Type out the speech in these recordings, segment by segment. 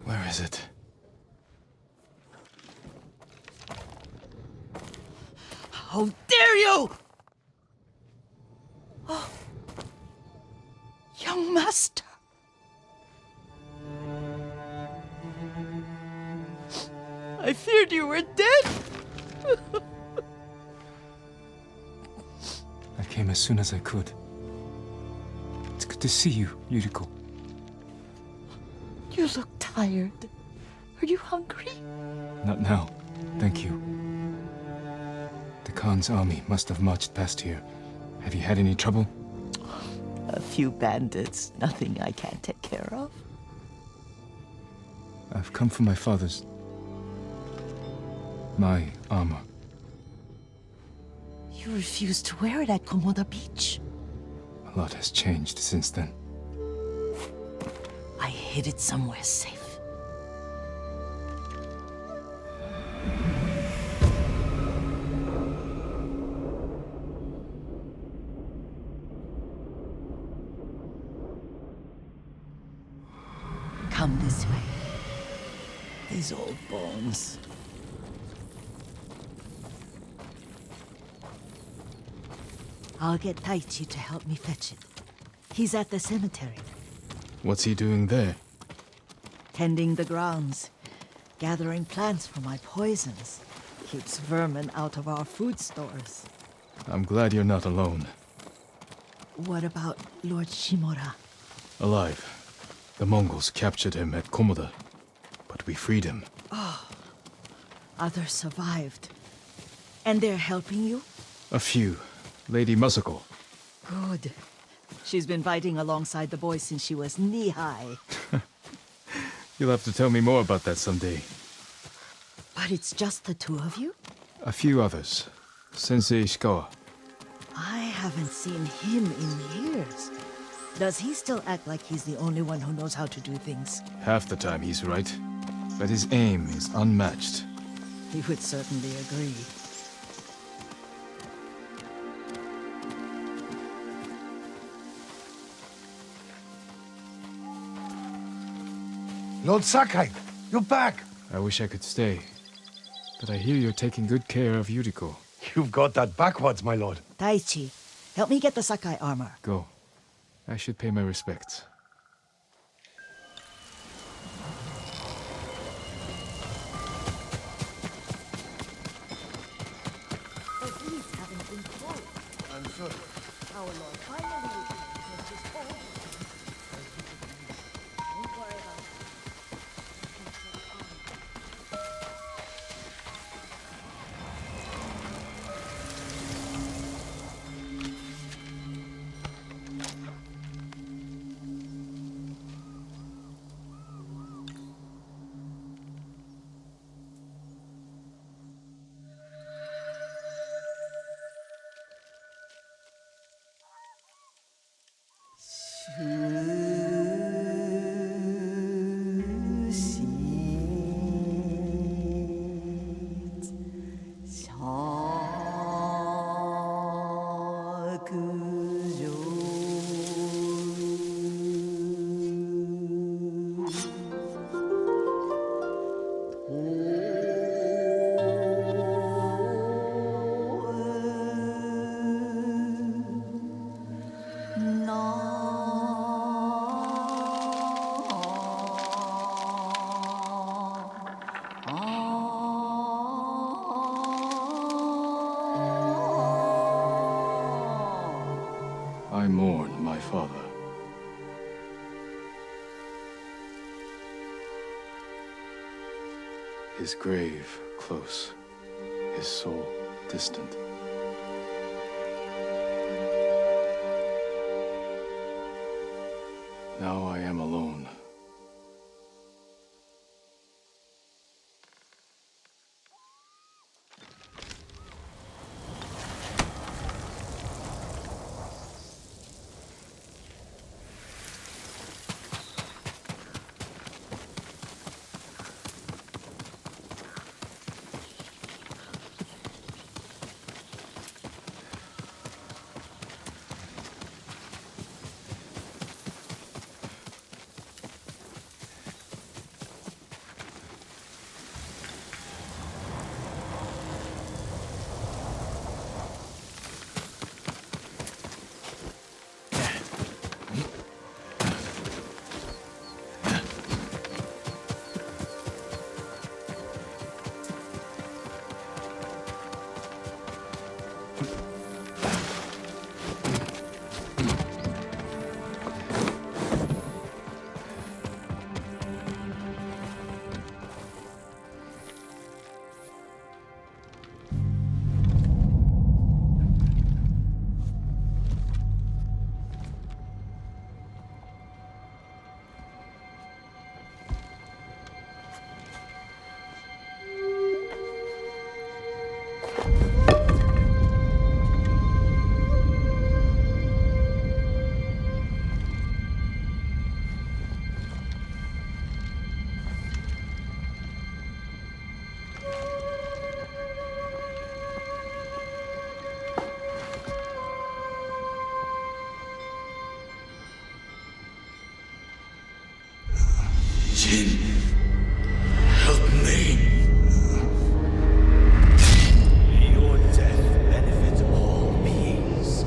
Where is it? How dare you! Oh, young master. I feared you were dead. I came as soon as I could. It's good to see you, Yuriko. You look tired. Are you hungry? Not now, thank you. The Khan's army must have marched past here. Have you had any trouble? A few bandits. Nothing I can't take care of. I've come for my father's... my armor. You refused to wear it at Komoda Beach. A lot has changed since then. I hid it somewhere safe. Come this way. These old bones. I'll get Taichi to help me fetch it. He's at the cemetery. What's he doing there? Tending the grounds. Gathering plants for my poisons. Keeps vermin out of our food stores. I'm glad you're not alone. What about Lord Shimura? Alive. The Mongols captured him at Komoda, but we freed him. Others survived. And they're helping you? A few. Lady Masako. Good. She's been fighting alongside the boys since she was knee-high. You'll have to tell me more about that someday. But it's just the two of you? A few others. Sensei Ishikawa. I haven't seen him in years. Does he still act like he's the only one who knows how to do things? Half the time he's right, but his aim is unmatched. He would certainly agree. Lord Sakai, you're back. I wish I could stay, but I hear you're taking good care of Yuriko. You've got that backwards, my lord. Taichi, help me get the Sakai armor. Go. I should pay my respects. I'm sure. Our Lord finally revealed his whole. Don't worry about it. I mourn my father. His grave close, his soul distant. Now I am alone. Jin, help me. Your death benefits all beings.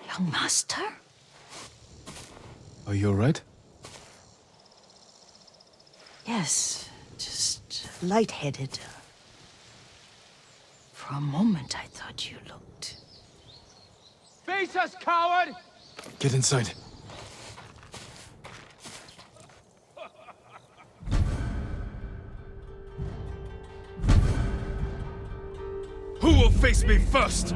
Young master? Are you alright? Yes, just lightheaded. For a moment, I thought you looked... Face us, coward! Get inside. Who will face me first?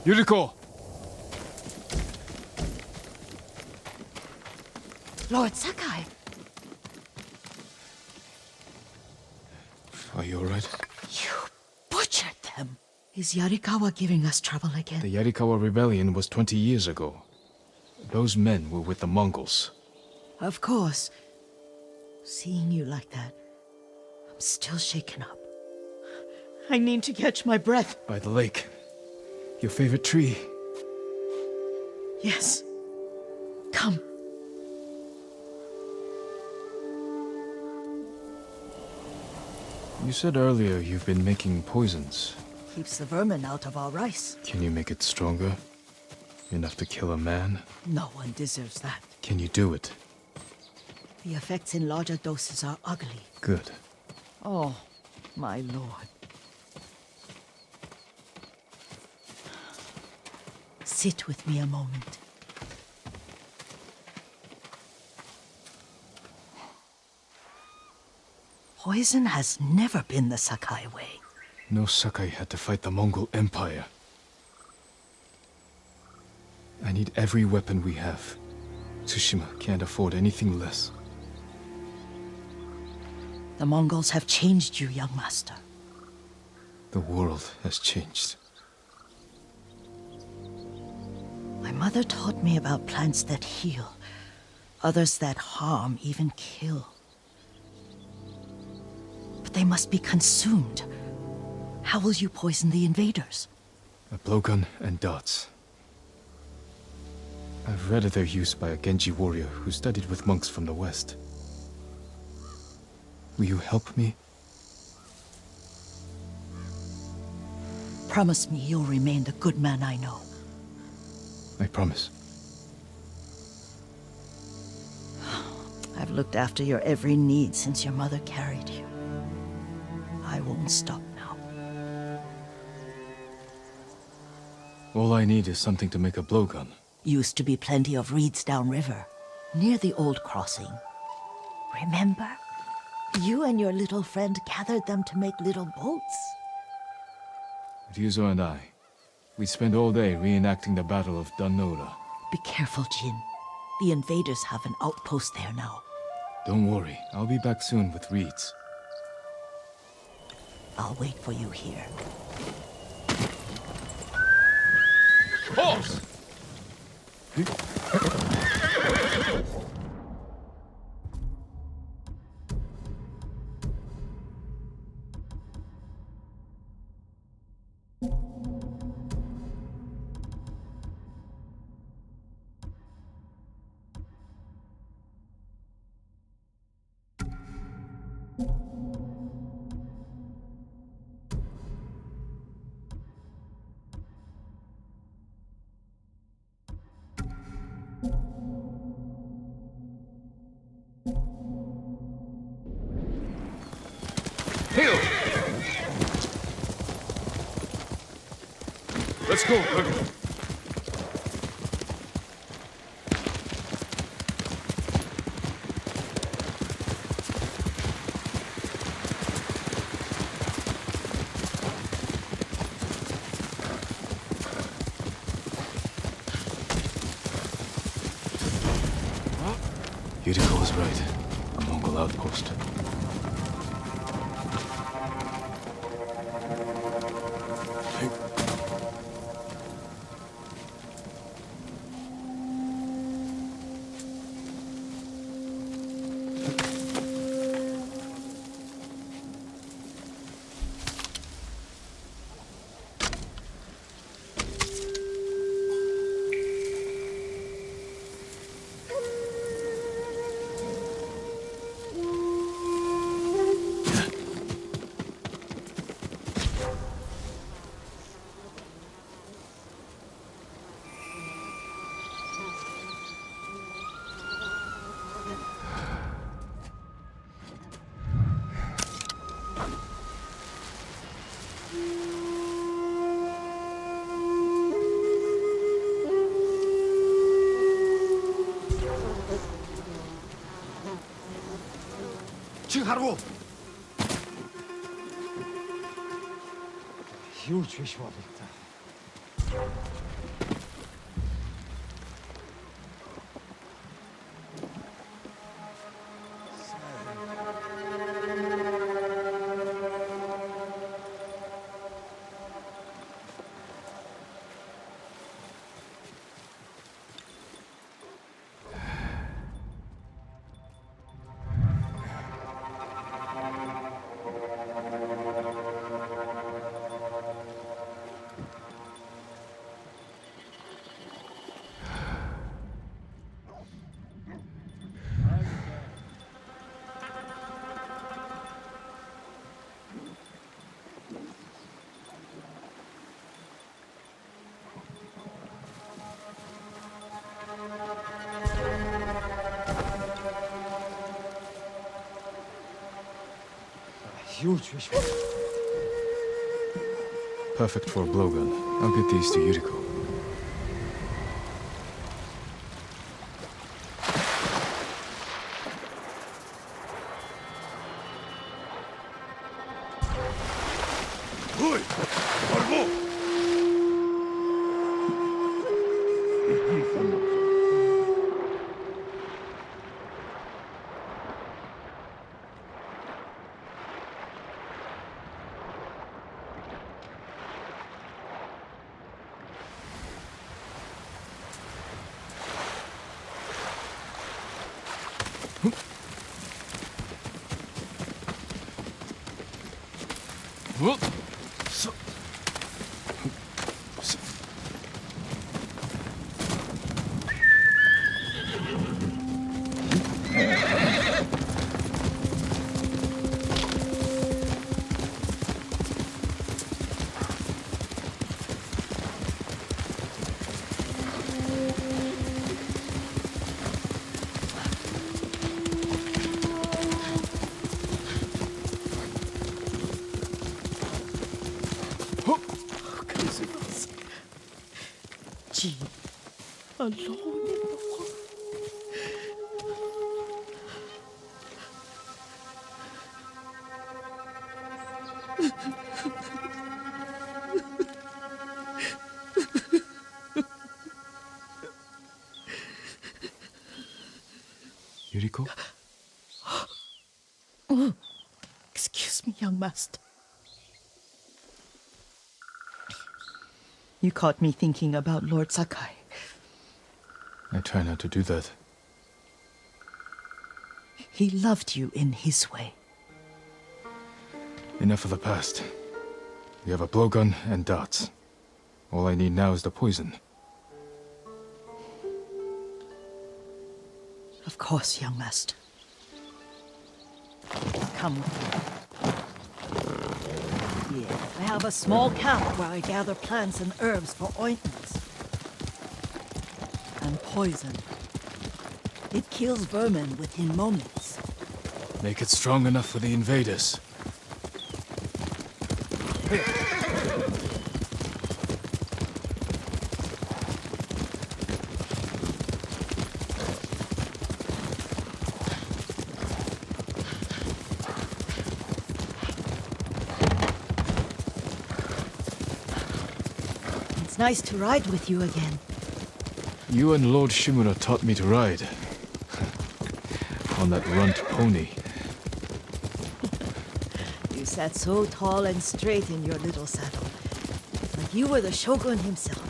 Yuriko! Lord Sakai! Are you alright? You butchered them! Is Yarikawa giving us trouble again? The Yarikawa rebellion was 20 years ago. Those men were with the Mongols. Of course. Seeing you like that, I'm still shaken up. I need to catch my breath. By the lake. Your favorite tree. Yes. Come. You said earlier you've been making poisons. Keeps the vermin out of our rice. Can you make it stronger? Enough to kill a man? No one deserves that. Can you do it? The effects in larger doses are ugly. Good. Oh, my lord. Sit with me a moment. Poison has never been the Sakai way. No Sakai had to fight the Mongol Empire. I need every weapon we have. Tsushima can't afford anything less. The Mongols have changed you, young master. The world has changed. My mother taught me about plants that heal, others that harm, even kill. But they must be consumed. How will you poison the invaders? A blowgun and darts. I've read of their use by a Genji warrior who studied with monks from the west. Will you help me? Promise me you'll remain the good man I know. I promise. I've looked after your every need since your mother carried you. I won't stop now. All I need is something to make a blowgun. Used to be plenty of reeds downriver, near the old crossing. Remember? You and your little friend gathered them to make little boats. Ryuzo and I, we spent all day reenacting the Battle of Danora. Be careful, Jin. The invaders have an outpost there now. Don't worry, I'll be back soon with reeds. I'll wait for you here. Horse! Let's go, Bergen. Yuriko was right. A Mongol outpost. 하루. Huge fish water. Huge fish. Perfect for a blowgun. I'll get these to Yuriko. Hui! Arvo! Jin, alone in the world. Yuriko? Excuse me, young master. You caught me thinking about Lord Sakai. I try not to do that. He loved you in his way. Enough of the past. We have a blowgun and darts. All I need now is the poison. Of course, young master. Come with me. Here, I have a small camp where I gather plants and herbs for ointments. And poison. It kills vermin within moments. Make it strong enough for the invaders. It's nice to ride with you again. You and Lord Shimura taught me to ride. On that runt pony. You sat so tall and straight in your little saddle. Like you were the shogun himself.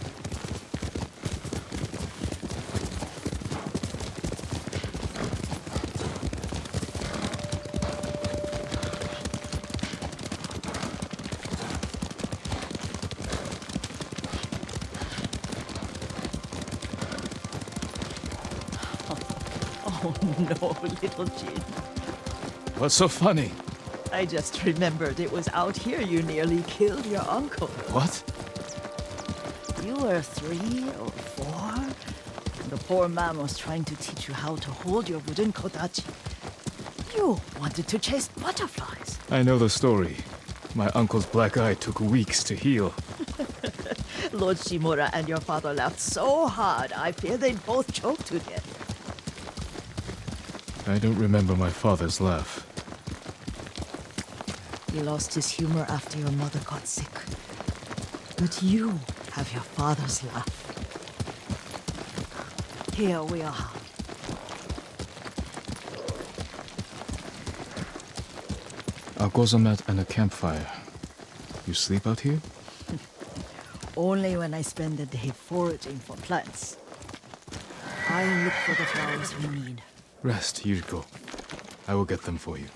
Oh no, little Jin. What's so funny? I just remembered it was out here you nearly killed your uncle. What? You were 3 or 4, and the poor man was trying to teach you how to hold your wooden kodachi. You wanted to chase butterflies. I know the story. My uncle's black eye took weeks to heal. Lord Shimura and your father laughed so hard, I fear they'd both choke to death. I don't remember my father's laugh. He lost his humor after your mother got sick. But you have your father's laugh. Here we are. A gozamat and a campfire. You sleep out here? Only when I spend the day foraging for plants. I look for the flowers we need. Rest, Yuriko. I will get them for you.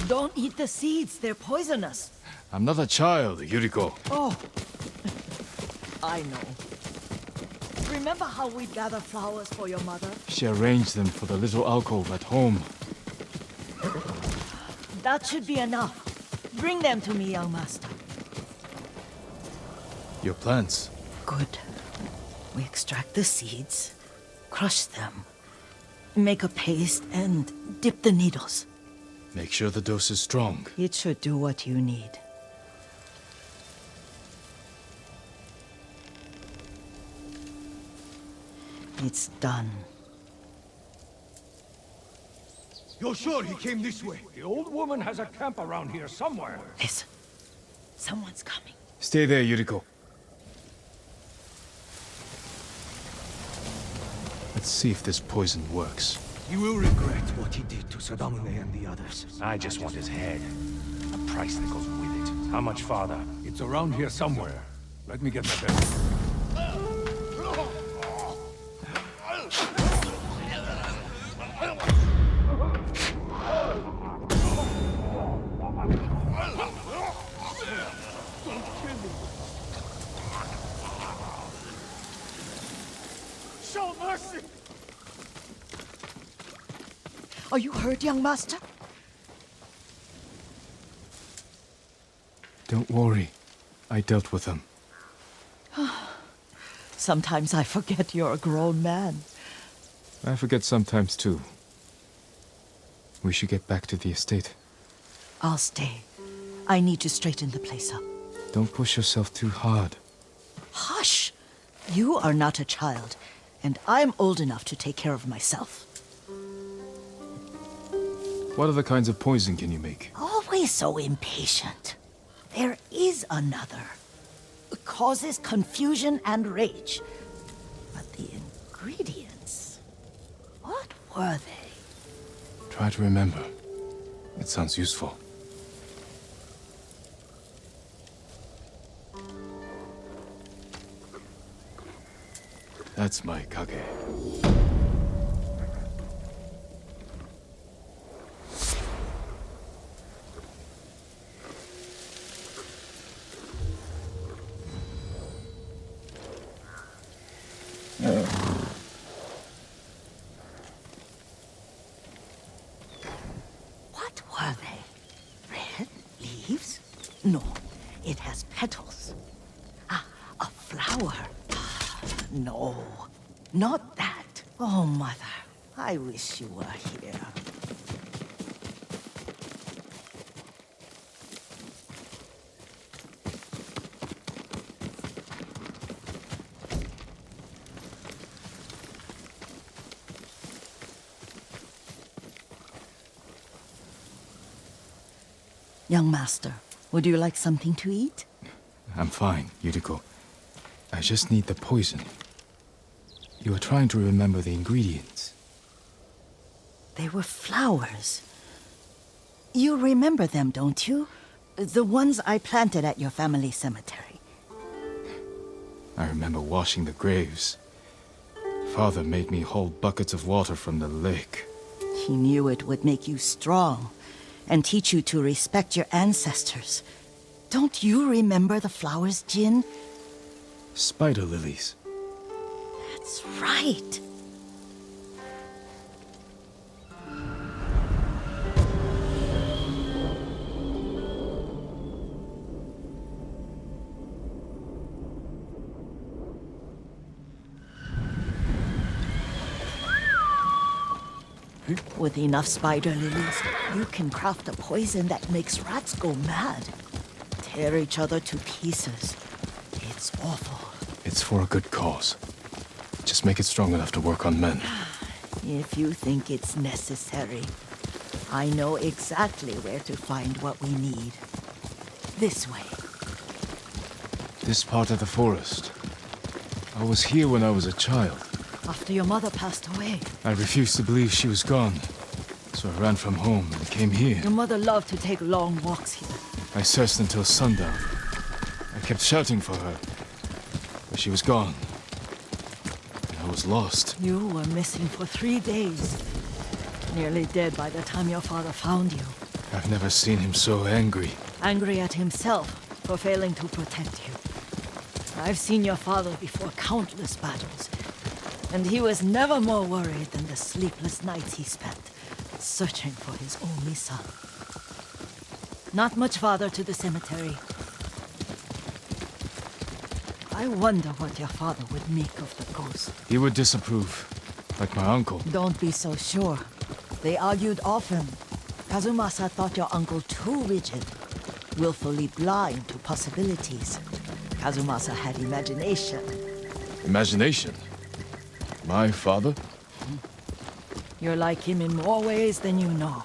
Don't eat the seeds, they're poisonous. I'm not a child, Yuriko. Oh, I know. Remember how we'd gather flowers for your mother? She arranged them for the little alcove at home. That should be enough. Bring them to me, young master. Your plants. Good. We extract the seeds, crush them, make a paste, and dip the needles. Make sure the dose is strong. It should do what you need. It's done. You're sure he came this way? The old woman has a camp around here somewhere. Listen. Someone's coming. Stay there, Yuriko. Let's see if this poison works. He will regret what he did to Sadamune and the others. I just want his head. The price that goes with it. How much farther? It's around here somewhere. Let me get my bearings. Show mercy! Are you hurt, young master? Don't worry. I dealt with them. Sometimes I forget you're a grown man. I forget sometimes too. We should get back to the estate. I'll stay. I need to straighten the place up. Don't push yourself too hard. Hush! You are not a child, and I'm old enough to take care of myself. What other kinds of poison can you make? Always so impatient. There is another. It causes confusion and rage. But the ingredients... what were they? Try to remember. It sounds useful. That's my kage. What were they? Red leaves? No, it has petals. Ah, a flower. No, not that. Oh, Mother, I wish you were here. Young master, would you like something to eat? I'm fine, Yuriko. I just need the poison. You are trying to remember the ingredients. They were flowers. You remember them, don't you? The ones I planted at your family cemetery. I remember washing the graves. Father made me hold buckets of water from the lake. He knew it would make you strong and teach you to respect your ancestors. Don't you remember the flowers, Jin? Spider lilies. That's right. With enough spider lilies, you can craft a poison that makes rats go mad. Tear each other to pieces. It's awful. It's for a good cause. Just make it strong enough to work on men. If you think it's necessary, I know exactly where to find what we need. This way. This part of the forest. I was here when I was a child. After your mother passed away. I refused to believe she was gone. So I ran from home and came here. Your mother loved to take long walks here. I searched until sundown. I kept shouting for her. But she was gone. And I was lost. You were missing for 3 days. Nearly dead by the time your father found you. I've never seen him so angry. Angry at himself for failing to protect you. I've seen your father before countless battles. And he was never more worried than the sleepless nights he spent searching for his only son. Not much farther to the cemetery. I wonder what your father would make of the ghost. He would disapprove, like my uncle. Don't be so sure. They argued often. Kazumasa thought your uncle too rigid, willfully blind to possibilities. Kazumasa had imagination. Imagination? My father? You're like him in more ways than you know.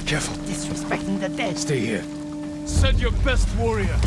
Careful. Disrespecting the dead. Stay here. Send your best warrior.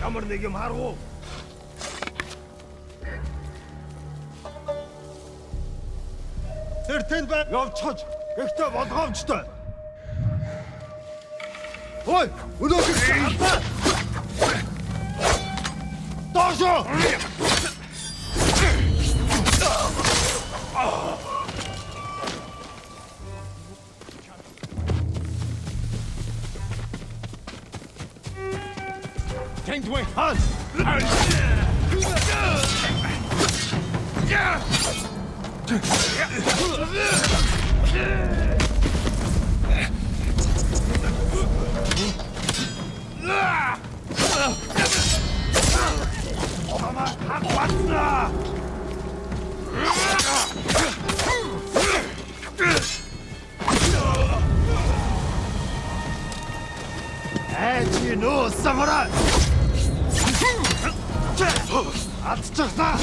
Чамар нэг юм харав уу? Тэр тэнд бай. Явчихж. Гэхдээ болгоомжтой. Ой, өнөөдөр Дошо! Gangway! Hans! Эти ну самурай! Атчихсан!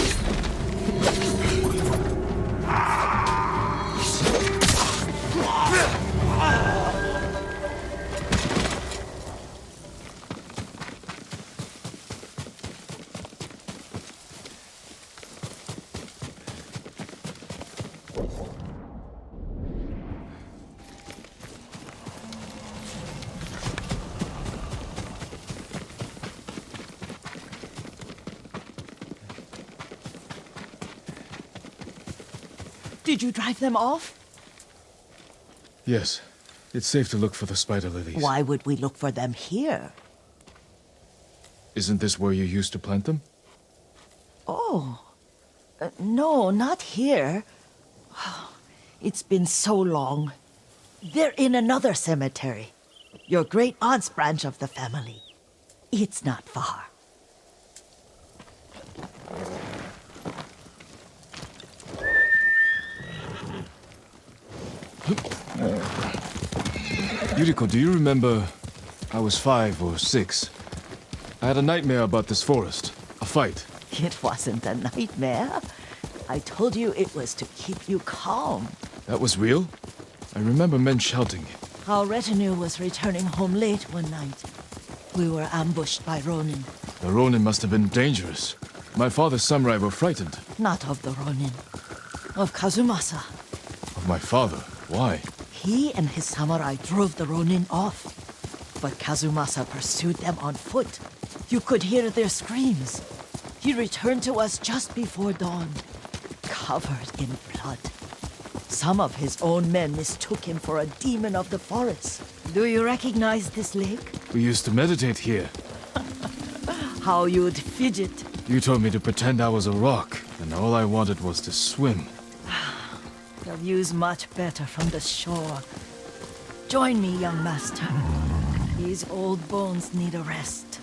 Did you drive them off? Yes. It's safe to look for the spider lilies. Why would we look for them here? Isn't this where you used to plant them? Oh. No, not here. It's been so long. They're in another cemetery. Your great aunt's branch of the family. It's not far. Yuriko, do you remember? I was 5 or 6. I had a nightmare about this forest. A fight. It wasn't a nightmare. I told you it was to keep you calm. That was real? I remember men shouting. Our retinue was returning home late one night. We were ambushed by Ronin. The Ronin must have been dangerous. My father's samurai were frightened. Not of the Ronin. Of Kazumasa. Of my father? Why? He and his samurai drove the Ronin off. But Kazumasa pursued them on foot. You could hear their screams. He returned to us just before dawn, covered in blood. Some of his own men mistook him for a demon of the forest. Do you recognize this lake? We used to meditate here. How you'd fidget. You told me to pretend I was a rock, and all I wanted was to swim. The view's much better from the shore. Join me, young master. These old bones need a rest.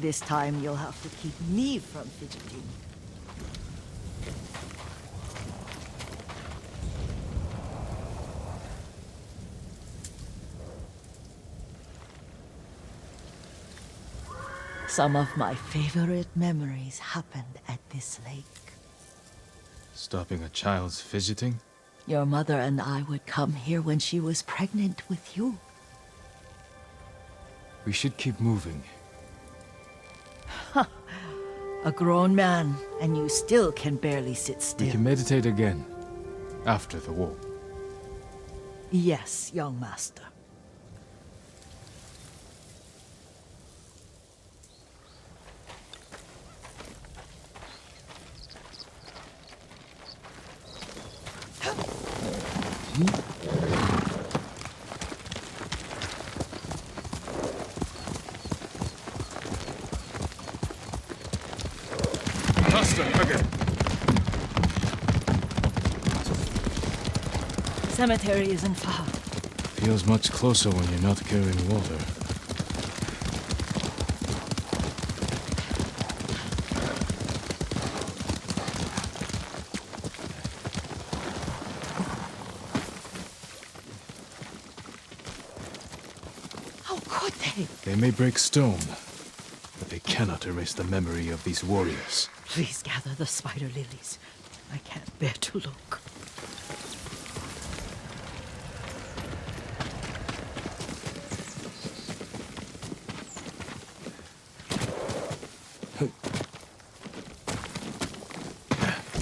This time you'll have to keep me from fidgeting. Some of my favorite memories happened at this lake. Stopping a child's fidgeting? Your mother and I would come here when she was pregnant with you. We should keep moving. A grown man, and you still can barely sit still. We can meditate again. After the war. Yes, young master. Cemetery isn't far. Feels much closer when you're not carrying water. How could they? They may break stone, but they can't cannot erase the memory of these warriors. Please gather the spider lilies. I can't bear to look.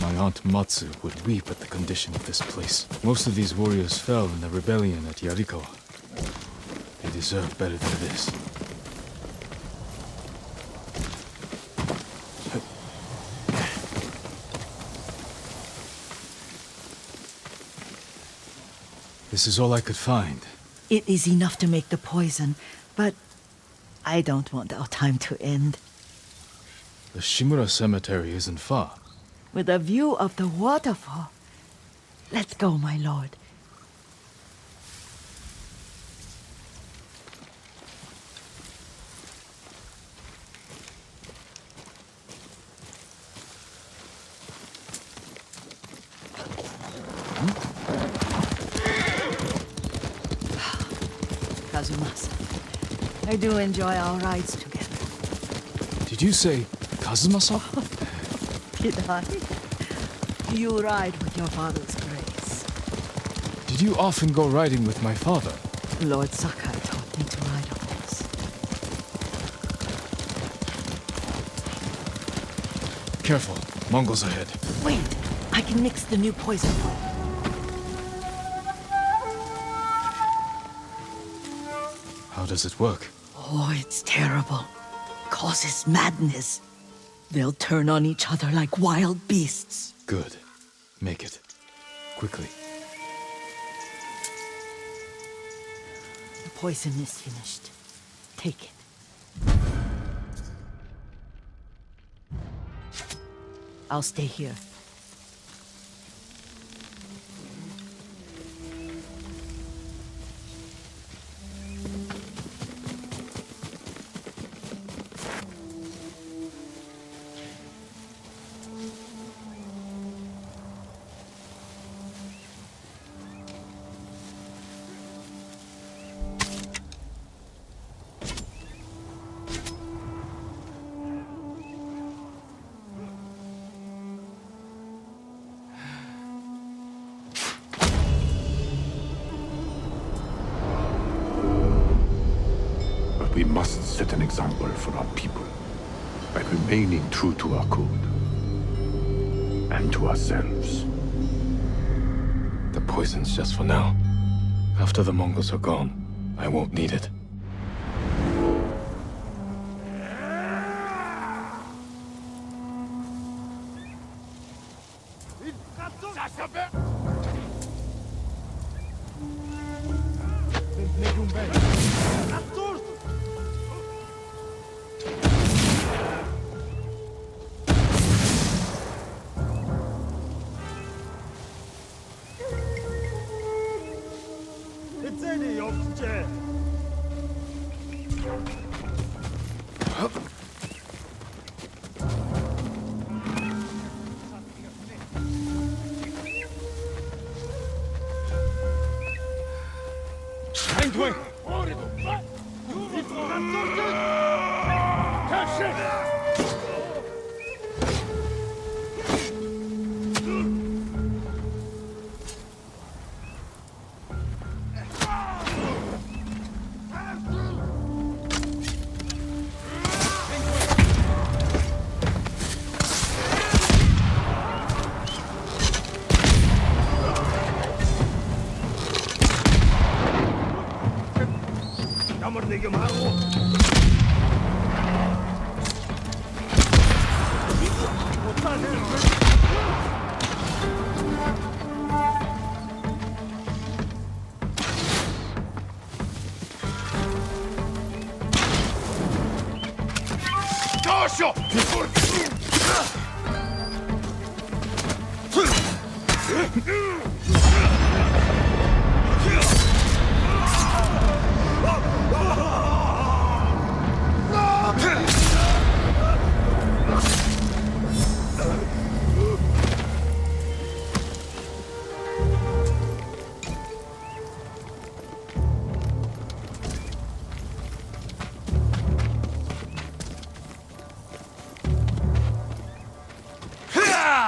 My aunt Matsu would weep at the condition of this place. Most of these warriors fell in the rebellion at Yuriko. They deserve better than this. This is all I could find. It is enough to make the poison, but I don't want our time to end. The Shimura Cemetery isn't far. With a view of the waterfall. Let's go, my lord. Kazumasa, I do enjoy our rides together. Did you say Kazumasa? Did I? You ride with your father's grace. Did you often go riding with my father? Lord Sakai taught me to ride a horse. Careful, Mongols ahead. Wait, I can mix the new poison. How does it work? Oh, it's terrible. Causes madness. They'll turn on each other like wild beasts. Good. Make it. Quickly. The poison is finished. Take it. I'll stay here. We must set an example for our people by remaining true to our code and to ourselves. The poison's just for now. After the Mongols are gone, I won't need it.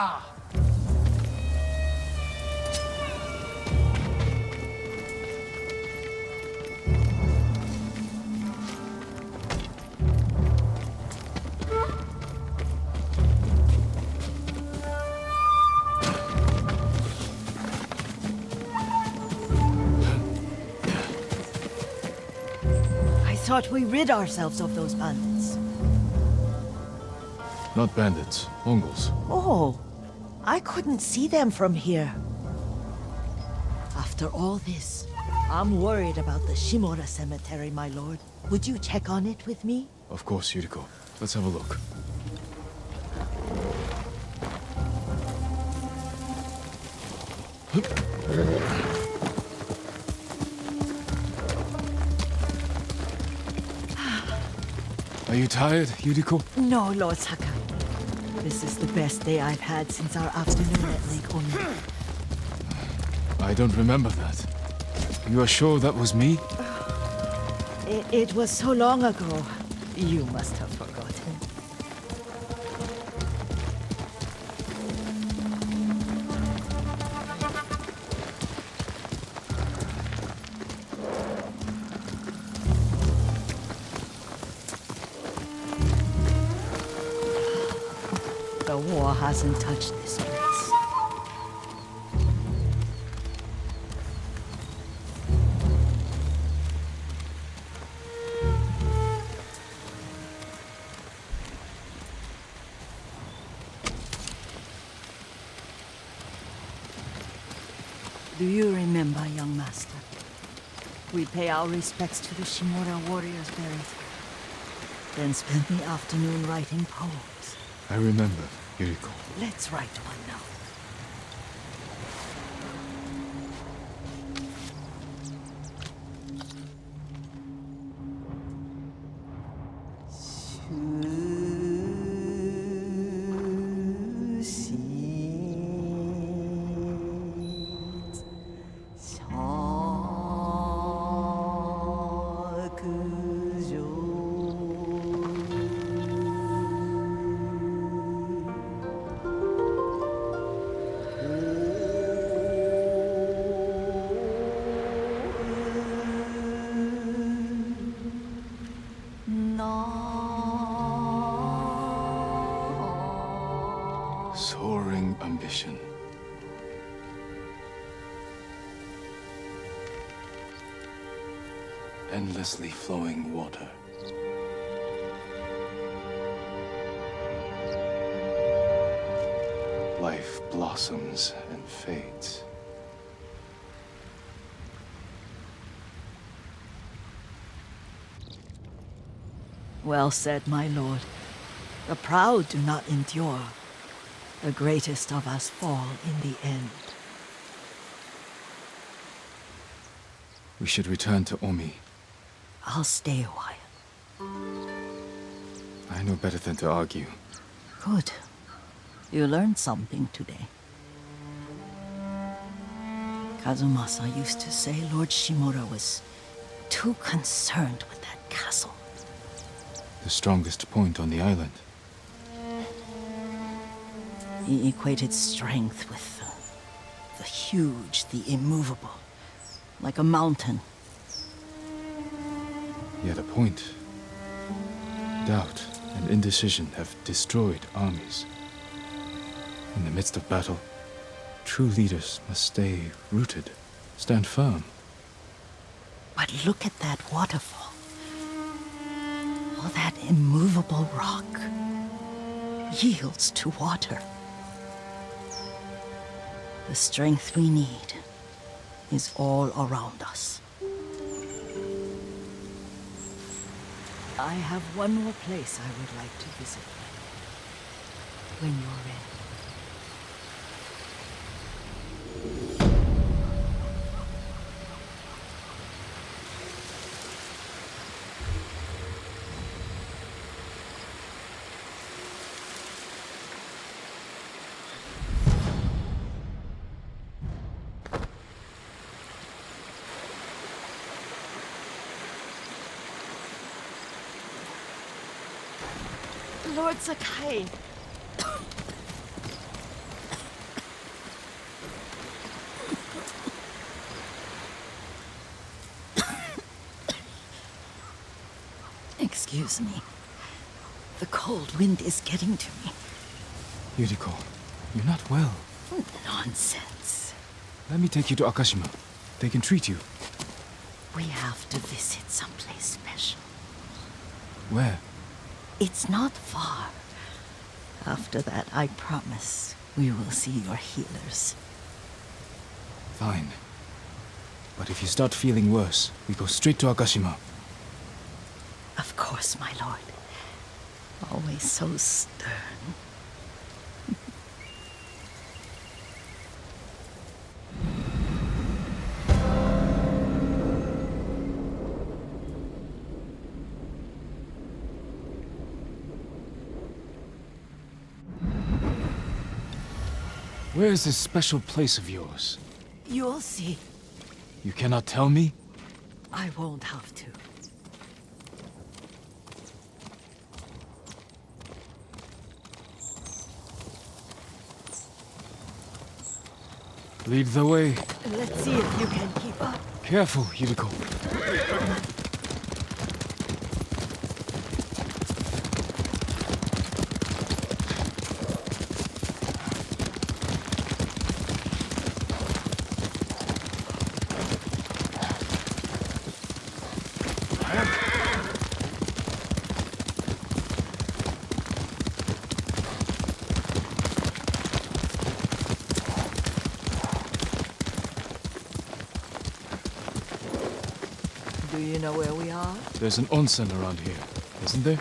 Katana! I thought we rid ourselves of those bandits. Not bandits, Mongols. Oh, I couldn't see them from here. After all this, I'm worried about the Shimura cemetery, my lord. Would you check on it with me? Of course, Yuriko. Let's have a look. Are you tired, Yuriko? No, Lord Sakai. This is the best day I've had since our afternoon at Lake Oni. I don't remember that. You are sure that was me? It was so long ago. You must have forgotten. The war hasn't touched this place. Do you remember, young master? We pay our respects to the Shimura warriors buried here, then spend the afternoon writing poems. I remember, Yuriko. Let's write one now. Soaring ambition. Endlessly flowing water. Life blossoms and fades. Well said, my lord. The proud do not endure. The greatest of us fall in the end. We should return to Omi. I'll stay a while. I know better than to argue. Good. You learned something today. Kazumasa used to say Lord Shimura was too concerned with that castle. The strongest point on the island. He equated strength with the huge, the immovable, like a mountain. Yet a point. Doubt and indecision have destroyed armies. In the midst of battle, true leaders must stay rooted, stand firm. But look at that waterfall. All that immovable rock yields to water. The strength we need is all around us. I have one more place I would like to visit when you're ready. Lord Sakai. Excuse me. The cold wind is getting to me. Yuriko, you're not well. Nonsense. Let me take you to Akashima. They can treat you. We have to visit someplace special. Where? It's not far. After that, I promise we will see your healers. Fine. But if you start feeling worse, we go straight to Akashima. Of course, my lord. Always so stern. Where is this special place of yours? You'll see. You cannot tell me? I won't have to. Lead the way. Let's see if you can keep up. Careful, Yuriko. Do you know where we are? There's an onsen around here, isn't there?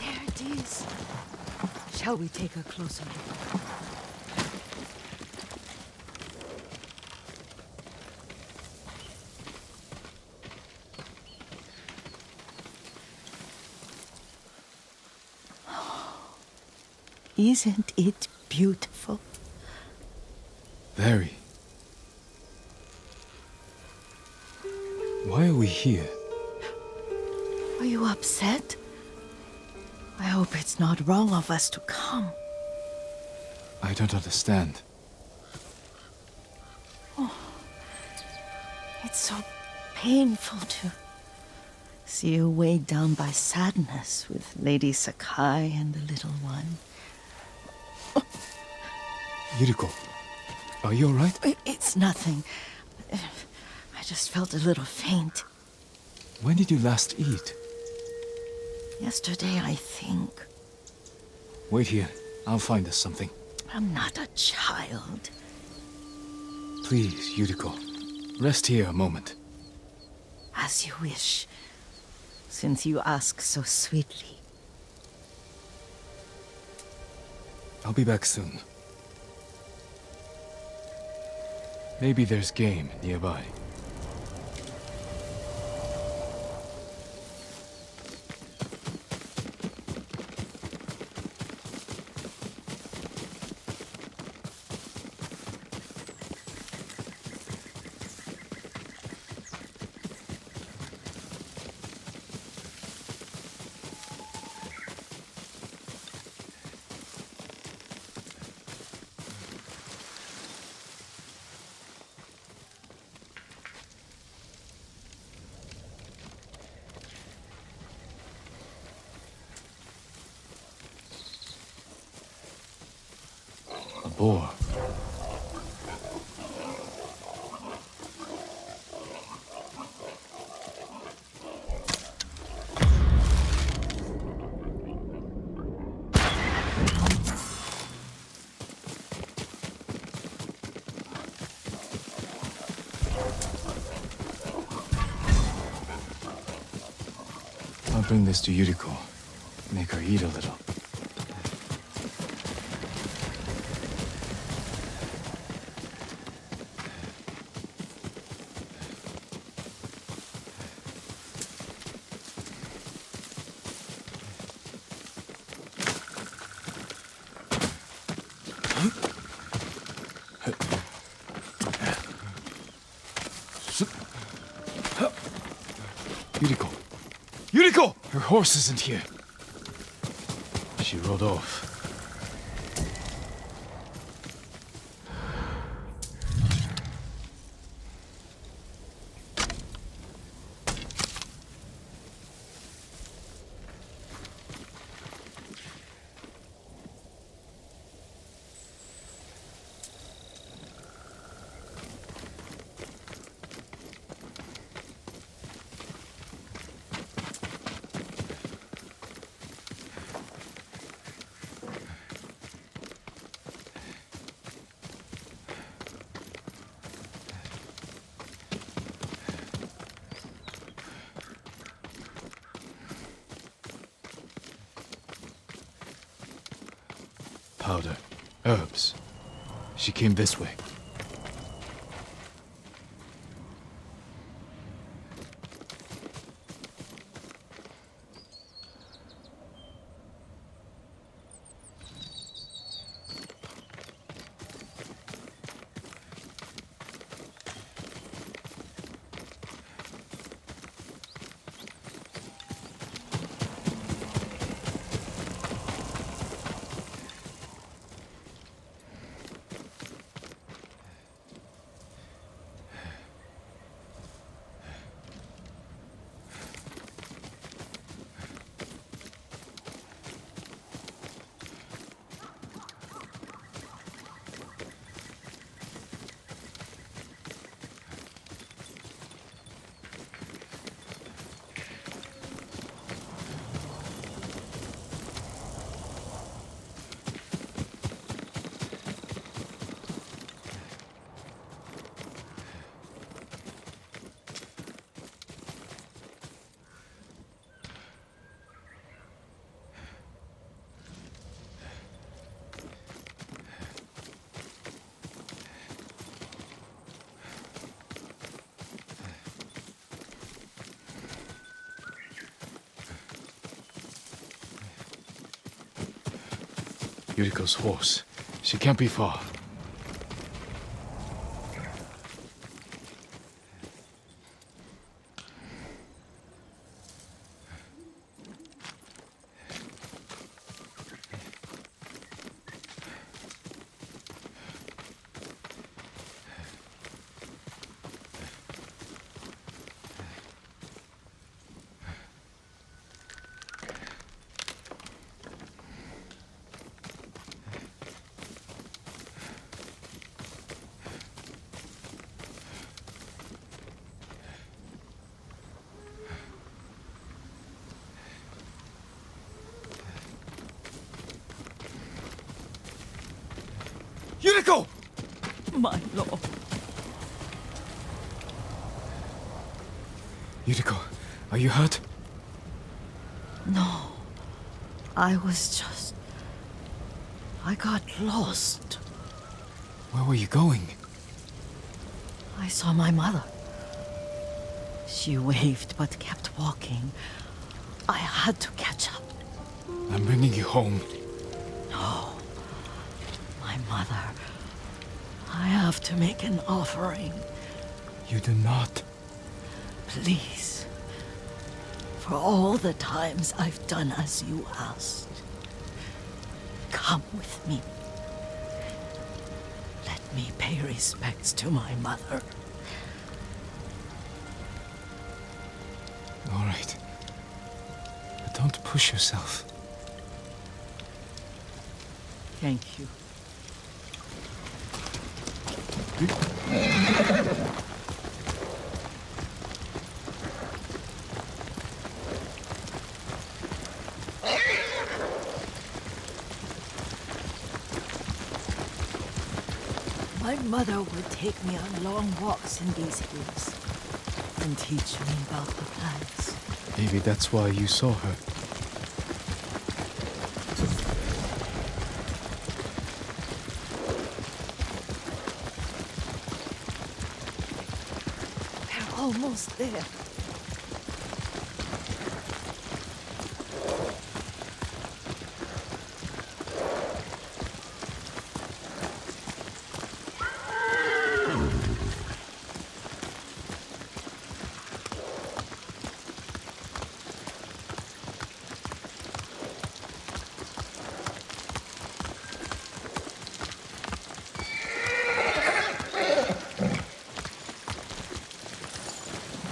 There it is. Shall we take a closer look? Isn't it beautiful? Very. Why are we here? Are you upset? I hope it's not wrong of us to come. I don't understand. It's so painful to see you weighed down by sadness with Lady Sakai and the little one. Yuriko, are you alright? It's nothing. I just felt a little faint. When did you last eat? Yesterday, I think. Wait here. I'll find us something. I'm not a child. Please, Yuriko. Rest here a moment. As you wish, since you ask so sweetly. I'll be back soon. Maybe there's game nearby. A boar. I'll bring this to Yuriko. Make her eat a little. Yuriko! Yuriko! Her horse isn't here. She rode off. powder, herbs. She came this way. Yuriko's horse. She can't be far. Yuriko! My lord. Yuriko, are you hurt? No. I was just... I got lost. Where were you going? I saw my mother. She waved but kept walking. I had to catch up. I'm bringing you home. No. My mother. I have to make an offering. You do not. Please. For all the times I've done as you asked. Come with me. Let me pay respects to my mother. All right. But don't push yourself. Thank you. My mother would take me on long walks in these hills and teach me about the plants. Maybe that's why you saw her. We're almost there.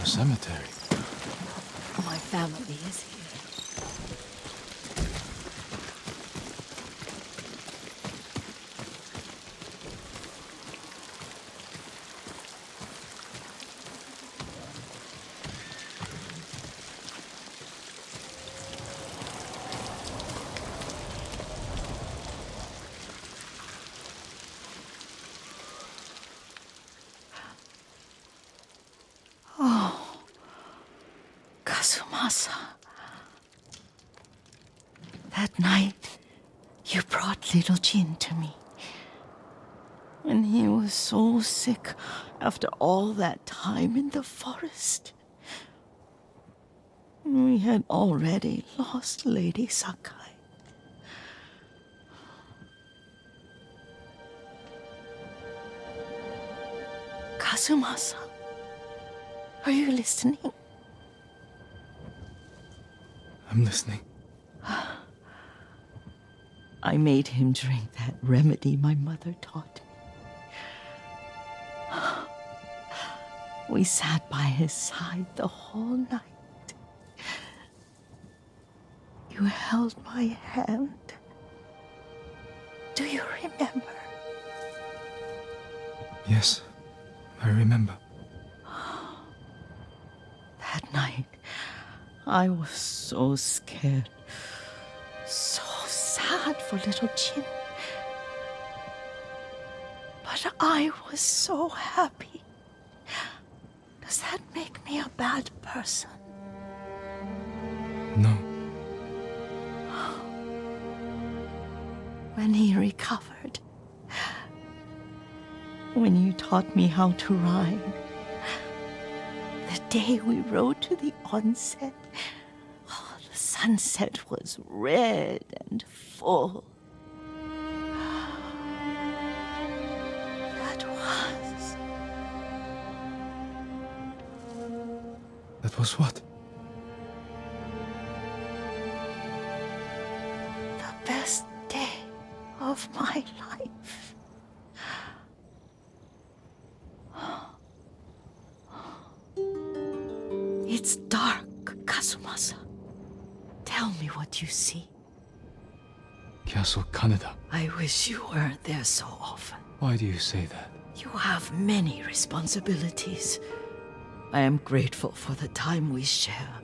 Cemetery. My family is here. That night, You brought little Jin to me. And he was so sick after all that time in the forest. We had already lost Lady Sakai. Kazumasa, are you listening? I'm listening. I made him drink that remedy my mother taught me. We sat by his side the whole night. You held my hand. Do you remember? Yes, I remember. That night, I was so scared, so sad for little Jin. But I was so happy. Does that make me a bad person? No. When he recovered, when you taught me how to ride, the day we rode to the onsen, oh, the sunset was red and full. That was what? The best day of my life. It's dark, Kazumasa. Tell me what you see. Castle Kaneda. I wish you weren't there so often. Why do you say that? You have many responsibilities. I am grateful for the time we share,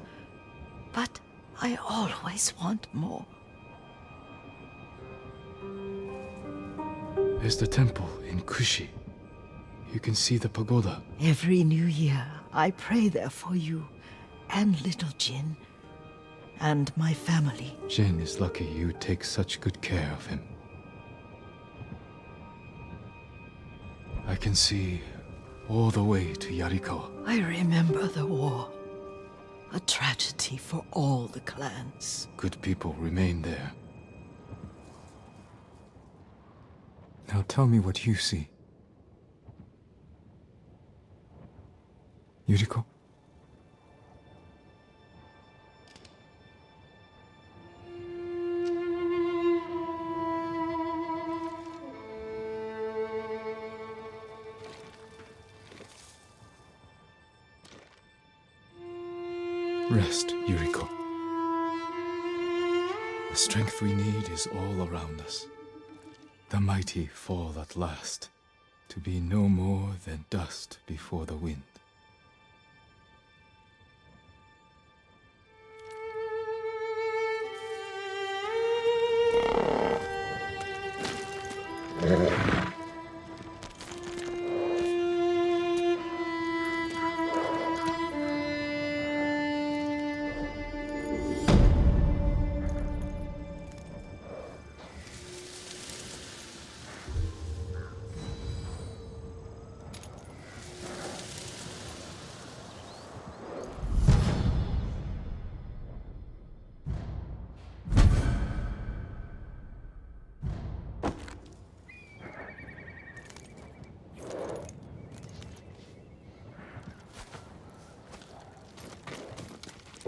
but I always want more. There's the temple in Kushi. You can see the pagoda. Every new year, I pray there for you and little Jin and my family. Jin is lucky you take such good care of him. I can see all the way to Yuriko. I remember the war. A tragedy for all the clans. Good people remain there. Now tell me what you see. Yuriko? Rest, Yuriko. The strength we need is all around us. The mighty fall at last, to be no more than dust before the wind.